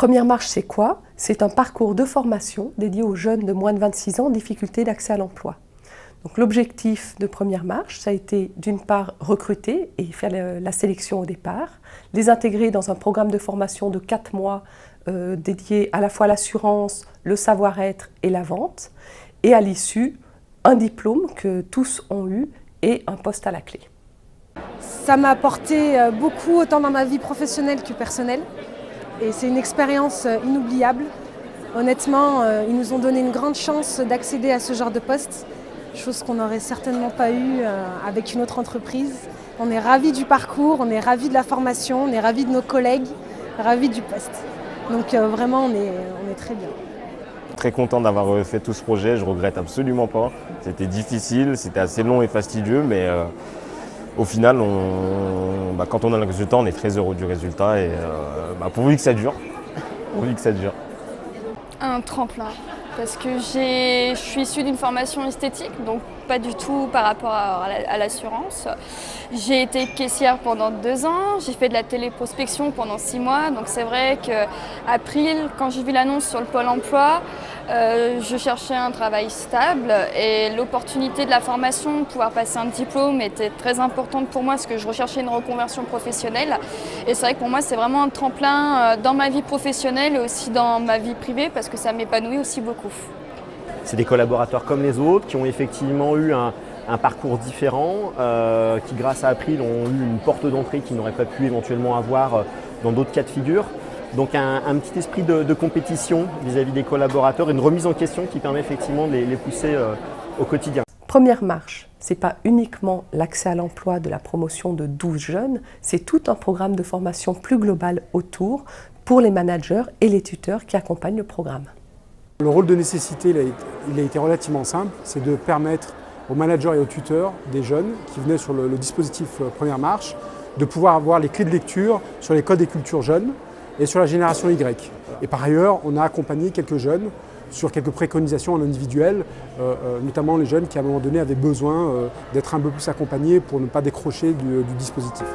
Première marche, c'est quoi? C'est un parcours de formation dédié aux jeunes de moins de 26 ans en difficulté d'accès à l'emploi. Donc, l'objectif de Première marche, ça a été d'une part recruter et faire la sélection au départ, les intégrer dans un programme de formation de 4 mois dédié à la fois à l'assurance, le savoir-être et la vente, et à l'issue, un diplôme que tous ont eu et un poste à la clé. Ça m'a apporté beaucoup, autant dans ma vie professionnelle que personnelle. Et c'est une expérience inoubliable. Honnêtement, ils nous ont donné une grande chance d'accéder à ce genre de poste, chose qu'on n'aurait certainement pas eu avec une autre entreprise. On est ravis du parcours, on est ravis de la formation, on est ravis de nos collègues, ravis du poste. Donc vraiment, on est très bien. Très content d'avoir fait tout ce projet, je regrette absolument pas. C'était difficile, c'était assez long et fastidieux, mais au final, quand on a le résultat, on est très heureux du résultat et pourvu que ça dure. Pourvu que ça dure. Un tremplin, parce que je suis issue d'une formation esthétique, donc pas du tout par rapport à l'assurance. J'ai été caissière pendant 2 ans, j'ai fait de la téléprospection pendant 6 mois, donc c'est vrai qu'après, quand j'ai vu l'annonce sur le Pôle emploi, je cherchais un travail stable et l'opportunité de la formation, de pouvoir passer un diplôme était très importante pour moi parce que je recherchais une reconversion professionnelle. Et c'est vrai que pour moi, c'est vraiment un tremplin dans ma vie professionnelle et aussi dans ma vie privée parce que ça m'épanouit aussi beaucoup. C'est des collaborateurs comme les autres qui ont effectivement eu un parcours différent, qui grâce à April ont eu une porte d'entrée qu'ils n'auraient pas pu éventuellement avoir dans d'autres cas de figure. Donc un petit esprit de compétition vis-à-vis des collaborateurs, une remise en question qui permet effectivement de les pousser au quotidien. Première marche, ce n'est pas uniquement l'accès à l'emploi de la promotion de 12 jeunes, c'est tout un programme de formation plus global autour pour les managers et les tuteurs qui accompagnent le programme. Le rôle de nécessité, il a été relativement simple, c'est de permettre aux managers et aux tuteurs des jeunes qui venaient sur le dispositif Première marche de pouvoir avoir les clés de lecture sur les codes et cultures jeunes et sur la génération Y. Et par ailleurs, on a accompagné quelques jeunes sur quelques préconisations en individuel, notamment les jeunes qui à un moment donné avaient besoin d'être un peu plus accompagnés pour ne pas décrocher du dispositif.